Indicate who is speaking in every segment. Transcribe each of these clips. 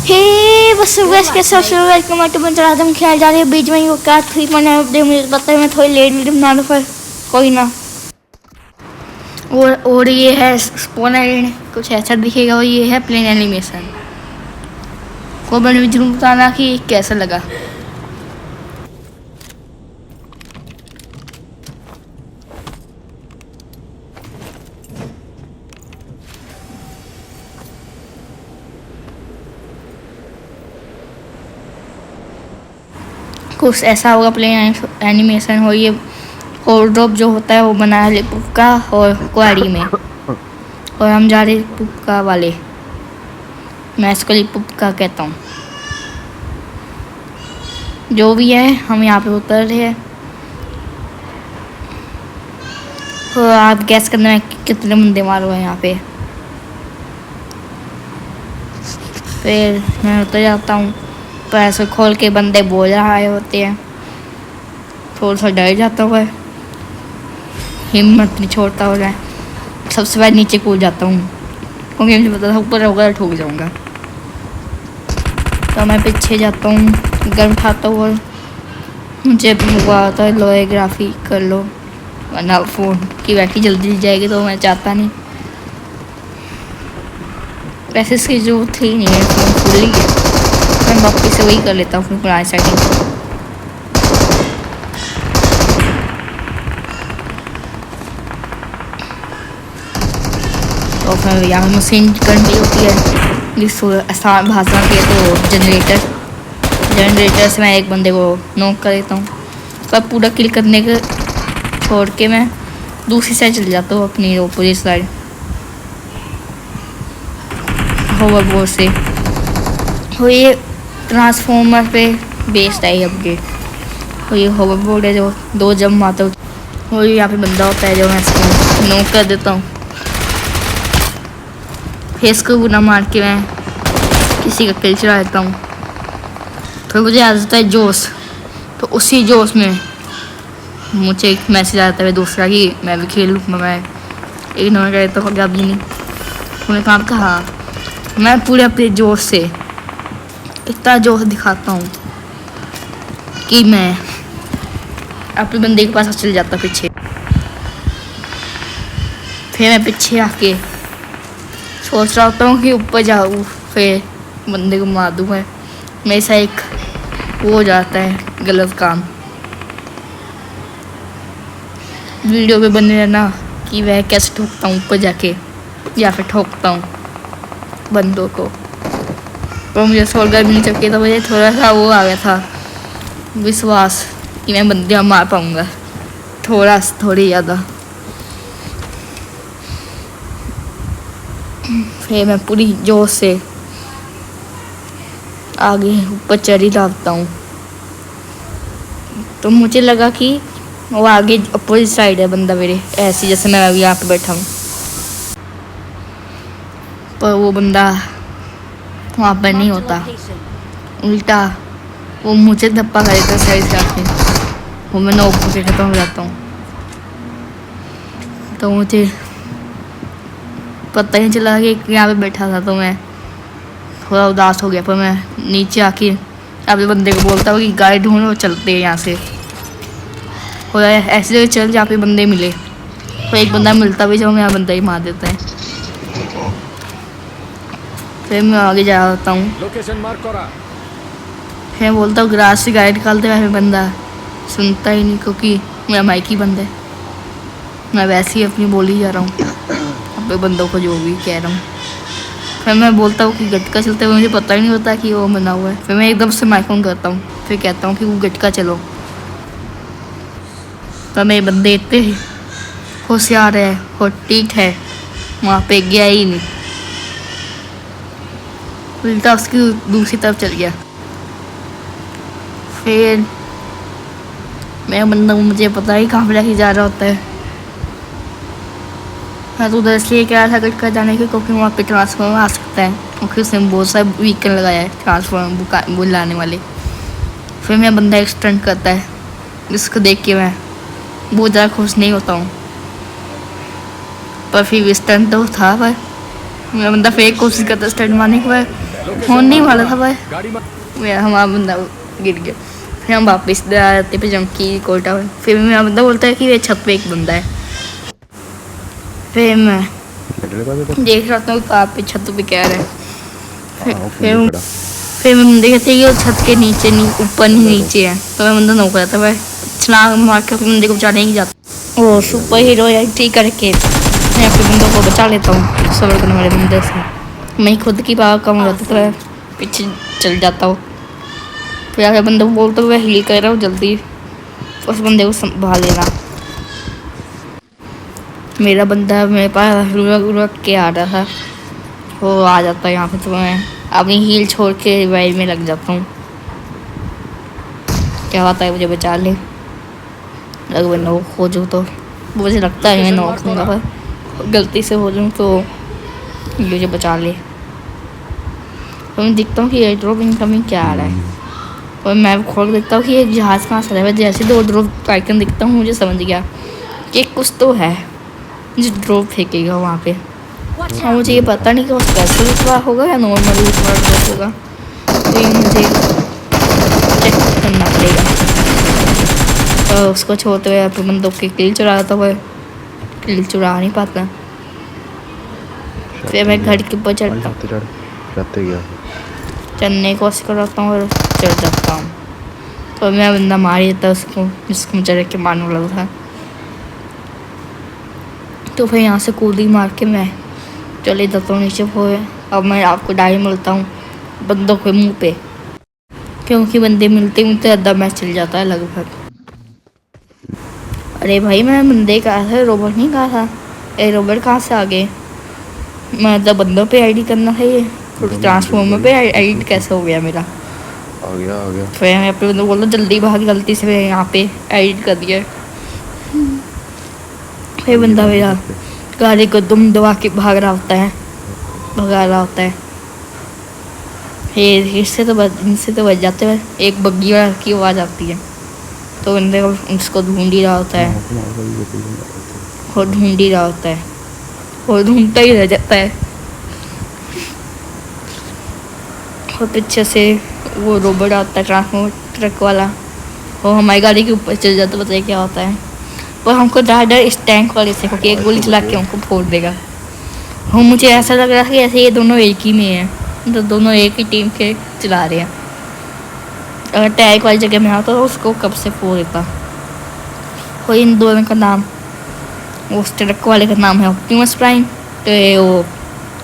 Speaker 1: हे बस बस के सब वेलकम टू बंदर आदम ख्याल जा रही है बीच में ही वो काट थी मैंने दे मुझे पता है मैं थोड़ी लेट वीडियो बना लूँ पर कोई ना। और ये है स्पोन आइलैंड, कुछ ऐसा दिखेगा। और ये है प्लेन एनिमेशन। को मैंने जरूर बताना कि कैसा लगा। कुछ ऐसा होगा प्लेन एनिमेशन। हो ये और ड्रॉप जो होता है वो बनाया है पुक्का और क्वारी में। और हम जा रहे पुक्का वाले, मैं इसको पुक्का कहता हूँ। जो भी है हम यहाँ पे उतर रहे हैं। तो आप गैस करना है कितने बंदे मारो हैं यहाँ पे। फिर मैं उतर जाता हूँ, तो ऐसे खोल के बंदे बोल रहे होते हैं। थोड़ा सा डर जाता हुआ, हिम्मत नहीं छोड़ता हो जाए। सबसे पहले नीचे कूद जाता हूँ क्योंकि मुझे पता था ऊपर होगा ठोक जाऊँगा। तो मैं पीछे जाता हूँ, गन उठाता हूँ और मुझे हुआ होता है लोएग्राफी कर लो वरना फ़ोन की बैटरी जल्दी जाएगी। तो मैं चाहता नहीं, वैसे इसकी जो थी नहीं है फ़ोन फुल ही है। मैं वापस से वही कर लेता हूँ अपनी पुरानी सेटिंग। तो फिर यहाँ मशीन गन भी होती है जिस आसान भाषा के। तो जनरेटर से मैं एक बंदे को नॉक कर देता हूँ। पर पूरा किल करने के छोड़ के मैं दूसरी साइड चल जाता हूँ, अपनी अपोजिट साइड होवरबोर्ड से। तो ये ट्रांसफॉर्मर पे बेस्ड है अपडेट। तो ये होवरबोर्ड है जो दो जंप मारता हूँ। और यहाँ पे बंदा होता है जो मैं इसको नॉक कर देता हूँ। फेस को बुना मार के मैं किसी का किल चला देता हूँ। फिर मुझे आ जाता है जोश। तो उसी जोश में मुझे एक मैसेज आता है दूसरा कि मैं भी खेलूँ। मैं इग्नोर कर देता हूँ, अभी नहीं। उन्होंने काम कहा मैं पूरे अपने जोश से इतना जोश दिखाता हूँ कि मैं अपने बंदे के पास चल जाता पीछे। फिर मैं पीछे आके सोच रहा होता हूँ कि ऊपर जाऊँ, फिर बंदे को मार दूँ। मैं मेरे से एक वो हो जाता है गलत काम। वीडियो पे बने रहना कि वह कैसे ठोकता हूँ ऊपर जाके या फिर ठोकता हूँ बंदों को। तो मुझे सोलगर मिल चुकी, तो मुझे थोड़ा सा वो आ गया था विश्वास कि मैं बंदे मार पाऊँगा थोड़ी ज़्यादा। फिर मैं पूरी जोश से आगे ऊपर चढ़ी लाता हूँ। तो मुझे लगा कि वो आगे अपोजिट साइड है बंदा मेरे, ऐसे जैसे मैं अभी यहाँ पे बैठा हूँ। पर वो बंदा वहाँ पर नहीं होता, उल्टा वो मुझे धप्पा कर देता साइड से आके। वो मैं नोक के खत्म हो जाता हूँ। तो मुझे पता ही नहीं चला कि यहाँ पे बैठा था। तो मैं थोड़ा उदास हो गया। पर मैं नीचे आके अपने बंदे को बोलता हूँ कि गाड़ी ढूंढो, चलते हैं यहाँ से। और ऐसे जगह चल जहाँ पे बंदे मिले। तो एक बंदा मिलता भी जो मेरा बंदा ही मार देता है। फिर मैं आगे जा होता हूँ, फिर बोलता हूँ गराज से गाड़ी निकालते हुए। बंदा सुनता ही नहीं क्योंकि मेरा माइक ही बंद है। मैं वैसे ही अपनी बोली जा रहा हूँ अपने बंदों को जो भी कह रहा हूँ। फिर मैं बोलता हूँ कि गटका चलते हुए, मुझे पता ही नहीं होता कि वो बना हुआ है। फिर मैं एकदम से माइक ऑन करता हूँ, फिर कहता हूँ कि वो गटका चलो। तो मेरे बंदे इतने होशियार है और ठीक है, वहाँ पे गया ही नहीं, उल्टा उसकी दूसरी तरफ चल गया। फिर मेरा बंदा मुझे पता ही कहाँ पे लेके जा रहा होता है। मैं तो उधर इसलिए कह रहा था गटका जाने के क्योंकि वहाँ पे ट्रांसफार्मर आ सकता है, क्योंकि उसने बहुत सारे व्हीकल लगाया है ट्रांसफार्मर बुलाने वाले। फिर मेरा बंदा एक स्टंट करता है जिसको देख के मैं बहुत ज़्यादा खुश नहीं होता हूँ। पर फिर स्टंट तो था, पर मेरा बंदा फिर कोशिश करता स्टंट मारने के बाद होने वाला था भाई, मेरा हमारा बंदा गिर गया। फिर हम वापस इधर आ जाते पे जमकी कोटा में। फिर मेरा बंदा बोलता है कि ये छत पे एक बंदा है। फिर मैं देख रहा था कहाँ पे छत पे क्या रहा है। फिर मैं बंदे कहते हैं कि छत के नीचे नहीं, ऊपर नहीं नीचे है। तो मैं बंदा नौकर था भाई, छलांग मार के अपने बंदे को बचाने ही जाता। वो सुपर हीरो या ठीक करके मैं अपने बंदों को बचा लेता हूँ सबर करने वाले बंदे से। मैं खुद की पावर कम हो जाती तो मैं पीछे चल जाता हूँ। फिर आगे बंदे को बोलता हूँ हील कर रहा हूँ, जल्दी उस बंदे को संभाल लेना। मेरा बंदा मेरे पास रुक के आ रहा था, वो आ जाता है यहाँ पे। तो मैं अपनी हील छोड़ के रिवाइव में लग जाता हूँ। क्या होता है मुझे बचा ले, अगर मैं नॉक हो जाऊँ तो। मुझे लगता है मैं नॉक दूँगा, पर गलती से हो जाऊँ तो मुझे बचा ले। तो मैं देखता हूँ कि एयर ड्रॉप इनकमिंग क्या आ रहा है, और मैं खोल देखता हूँ कि एक जहाज़ कहाँ से है। जैसे दो ड्रॉप आइकन दिखता हूँ मुझे समझ गया कि कुछ तो है जो ड्रॉप फेंकेगा वहाँ पे। हाँ, मुझे ये पता नहीं कि वो स्पेशल विश्वास होगा या नॉर्मल विश्वास ड्रॉप होगा, तो ये मुझे चेक करना पड़ेगा। तो उसको छोड़ते हुए अपने बंदों की किल चुराता हुआ, किल चुरा नहीं पाता। फिर मैं घर के ऊपर चढ़ने की कोशिश करता हूँ और चढ़ जाता हूँ। तो मैं बंदा मार देता उसको जिसको मैं चढ़ के मारने वाला था। तो फिर यहाँ से कूदी मार के मैं चले जाता हूँ नीचे। वो अब मैं आपको डाई मिलता हूँ बंदों के मुंह पे, क्योंकि बंदे मिलते मिलते आधा मैच चल जाता है लगभग। अरे भाई मैं बंदे कहा था, रोबोट नहीं कहा था। ए रोबोट कहाँ से आ गए? मैं तो बंदों पे आईडी करना है, ये ट्रांसफॉर्मर पे आईडी कैसे हो गया मेरा?
Speaker 2: आ गया।
Speaker 1: फिर मैं अपने बंदों को बोला जल्दी भाग, गलती से मैं यहाँ पे आईडी कर दिया। फिर बंदा मेरा गाड़ी को दुम दबा के भगा रहा होता है। फिर इनसे तो बच जाते हैं। एक बग्गी वाला की आवाज़ आती है, तो बंदे को उसको ढूंढ ही रहा होता है, और ढूंढता ही रह जाता है। और पीछे से वो रोबोट आता है ट्रांसफॉर्मर ट्रक वाला, वो हमारी गाड़ी के ऊपर चल जाता है। बताइए क्या होता है, पर हमको डर इस टैंक वाले से, क्योंकि एक गोली चला के हमको फोड़ देगा। वो मुझे ऐसा लग रहा है कि ऐसे ये दोनों एक ही में हैं, तो दोनों एक ही टीम के चला रहे हैं। अगर टैंक वाली जगह में आता तो उसको कब से फोड़ देता। और इन दोनों का नाम, उस ट्रक वाले का नाम है ऑप्टिमस प्राइम, तो वो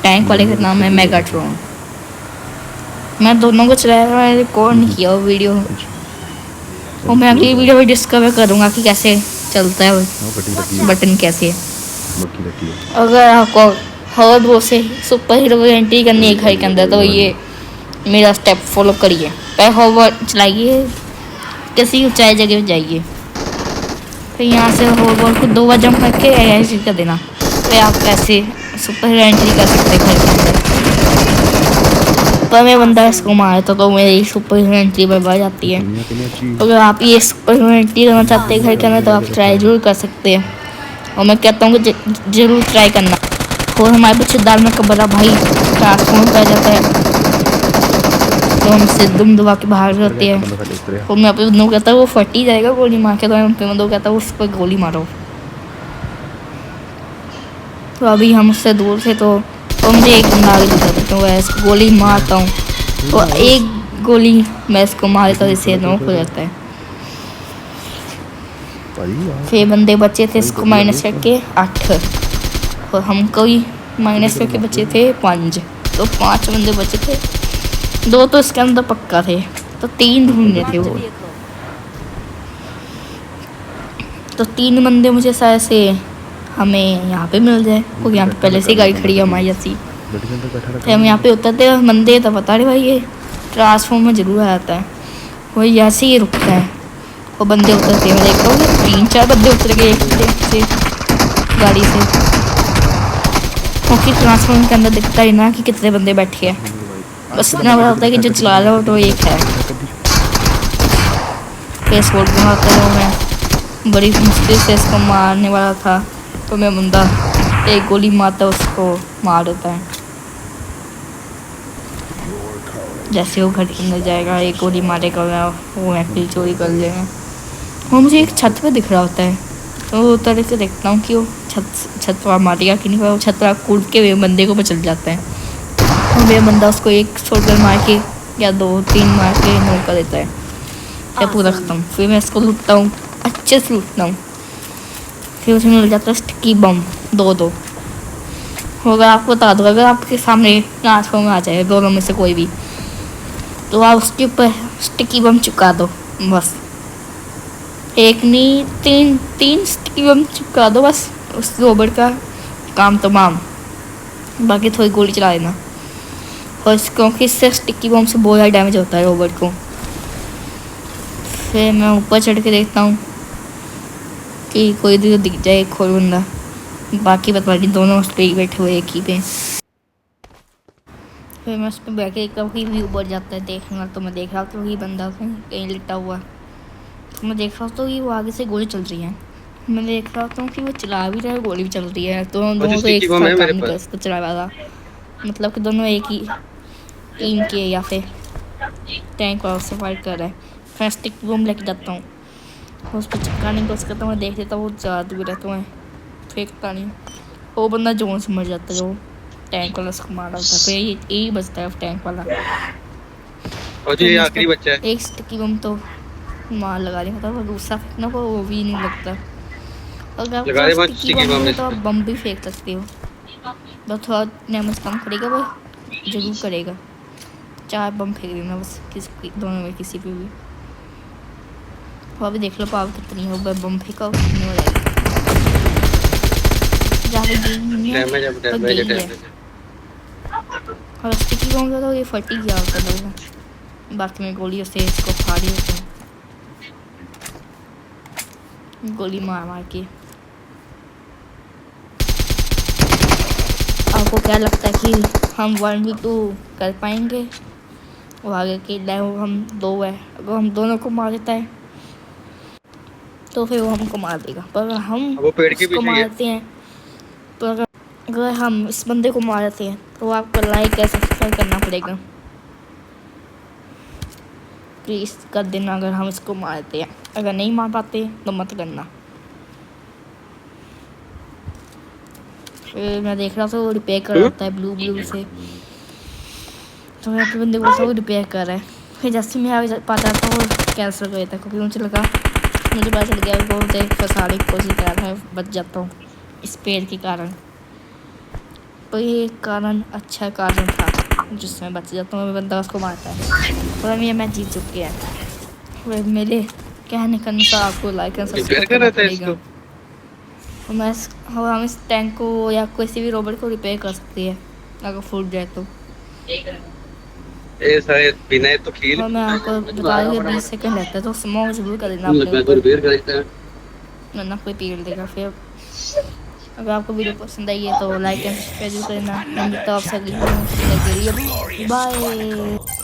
Speaker 1: टैंक वाले का नाम है मेगाट्रॉन। मैं दोनों को चलाया, मैंने रिकॉर्ड नहीं किया वो वीडियो, और मैं अगली वीडियो में डिस्कवर करूँगा कि कैसे चलता है बटन कैसे है। अगर आपको हॉर्ड वो से सुपर हीरो की एंट्री करनी है घर के अंदर, तो ये मेरा स्टेप फॉलो करिए। पहले हॉवर्ड चलाइए, किसी ऊंचाई जगह पर जाइए, फिर यहाँ से हॉवर्ड को 2 बार जंप करके ऐसे कर देना, फिर आप ऐसे सुपर हीरो एंट्री कर सकते घर के अंदर। पर मैं बंदा इसको मारता तो मेरी सुपर हीरो एंट्री बर्बाद जाती है। अगर आप ये सुपर हीरो एंट्री करना चाहते हैं घर के अंदर, तो आप ट्राई जरूर कर सकते हैं, और मैं कहता हूँ कि जरूर ट्राई करना। और हमारे पीछे दाल में कबरा भाई ट्रांसफॉर्म कर जाता है, तो हमसे दुम दबा के बाहर करते हैं। और मैं अपने बंदों को कहता हूँ वो फट ही जाएगा गोली मार के, तो मैं अपने बंदों को कहता हूँ उस पर गोली मारो। तो अभी हम उससे दूर थे, तो मुझे एक बंदा आगे दिखा था, तो मैं इसको गोली मारता हूँ, तो एक गोली मैं इसको मार देता हूँ, इससे नॉक हो जाता है। फिर बंदे बचे थे, इसको माइनस करके 8, और हमको ही माइनस करके बचे थे 5, तो 5 बंदे बचे थे। 2 तो इसके अंदर पक्का थे, तो 3 ढूंढने थे वो। तो 3 बंदे मुझे शायद से हमें यहाँ पे मिल जाए, क्योंकि यहाँ पे पहले से गाड़ी खड़ी है हमारी जैसी। फिर हम यहाँ पे उतरते हैं, बंदे तो बता रहे भाई ये ट्रांसफॉर्मर जरूर आ जाता है, वही ऐसे ही रुकता है। वो बंदे उतरते हैं, मैं देखता हूँ 3-4 बंदे उतर गए एक से गाड़ी से, क्योंकि ट्रांसफॉर्मर के अंदर दिखता ही ना कि कितने बंदे बैठे हैं, बस इतना पता होता है कि जो चला रहा हो तो एक है। फिर स्पोर्ट बनाता हूँ मैं, बड़ी मुश्किल से इसको मारने वाला था, तो मैं बंदा एक गोली मारता उसको मार देता है। जैसे वो घर के अंदर जाएगा, एक गोली मारेगा, वो एप्पल चोरी कर लेगा। वो मुझे एक छत पे दिख रहा होता है, तो वो तरह से देखता हूँ कि वो छत पर मारेगा कि नहीं, वो छत पर कूद के वे बंदे को चल जाता है, और वे बंदा उसको एक शॉटगन मार के या 2-3 मार के नॉक कर देता है, या पूरा ख़त्म। फिर मैं इसको लूटता हूँ, अच्छे से लूटता हूँ। फिर उसमें मिल जाता है स्टिकी बम 2-2 होगा। आपको बता दो, अगर आपके सामने आँखों में आ जाए दोनों में से कोई भी, तो आप उसके ऊपर स्टिकी बम चिपका दो, बस। एक नहीं, तीन स्टिकी बम चिपका दो, बस उस रोबोट का काम तमाम। बाकी थोड़ी गोली चला देना, और क्योंकि इससे स्टिकी बम से बहुत ज़्यादा डैमेज होता है रोबोट को। फिर मैं ऊपर चढ़ के देखता हूँ कि कोई भी दिख जाए एक और बंदा, बाकी बता नहीं, दोनों उस पर ही बैठे हुए एक ही पे। फिर मैं उस पर बैठ के कभी भी ऊपर जाता है देखूँगा, तो मैं देख रहा था वही बंदा कहीं लिटा हुआ, तो मैं देख रहा हूँ कि वो आगे से गोली चल रही है। मैं देख रहा हूँ कि वो चला भी रहा है, गोली भी चल रही है, तो दोनों तो एक साथ काम नहीं कर सकते चला रहा, मतलब कि दोनों एक ही टीम के या फिर टैंक वालों से फाइट कर रहा है। फिर स्टिक बम लेके जाता हूँ, उस पर चिपकाने की कोशिश करता हूँ, मैं देख लेता हूँ वो ज़्यादा भी रहता है, फेंकता नहीं, वो बंदा जोन से मर जाता है जो टैंक वाला उसको मारा होता है। फिर यही बचता है टैंक वाला,
Speaker 2: और जो ये आखिरी बच्चा है,
Speaker 1: एक स्टिकी बम तो मार लगा रही होता है, दूसरा फेंकना को वो भी नहीं लगता। अगर आपके पास स्टिकी बम है तो आप बम भी फेंक सकते हो, बस थोड़ा डैमेज कम करेगा, वो जरूर करेगा। 4 बम फेंक देना बस, किसी दोनों में किसी पे भी। वो अभी देख लो पावर कितनी हो, बम फेंका कितनी हो जाएगी। ज़्यादा गेम है और स्टिकी बम तो ये फट ही गया होता है, बाकी में गोलियों से इसको फाड़ी होते हैं, गोली मार मार के। आपको क्या लगता है कि हम 1v2 कर पाएंगे? वो आगे के लेवल हम 2 है, अगर हम दोनों को मार देता है तो फिर वो हमको मार देगा, पर अगर हम उसको मारते हैं, तो अगर हम इस बंदे को मारते हैं तो आपको लाइक या सब्सक्राइब करना पड़ेगा, प्लीज़ कर देना अगर हम इसको मारते हैं। अगर नहीं मार पाते तो मत करना। फिर मैं देख रहा था वो रिपेयर कर रहा होता है ब्लू से, तो मैं अपने बंदे को बोलता हूँ रिपेयर कर रहा है। फिर जैसे मैं आगे पाता था वो कैंसिल कर देता, क्योंकि मुझे लगा, मुझे पता चल गया वो मुझे फंसाने की कोशिश कर रहा है, बच जाता हूँ इस पेड़ के कारण। तो ये कारण अच्छा कारण था जिसमें बच जाता हूँ, बंदा उसको मारता है, और ये मैं जीत चुकी है। फिर मेरे कहने का अनुसार आपको लाइक एंड सब्सक्राइब करना पड़ेगा। हम इस टैंक को या किसी भी रोबोट को रिपेयर कर सकते हैं अगर फूट जाए तो।
Speaker 2: बिना तो खील,
Speaker 1: और मैं आपको बता दूँ 20 सेकंड रहता है, तो स्मोक जरूर कर देना अपने, वरना कोई पीड़ देगा। फिर अगर आपको वीडियो पसंद आई है तो लाइक एंड सब्सक्राइब करना। मैं मिलता हूँ आपसे अगली वीडियो में, बाय।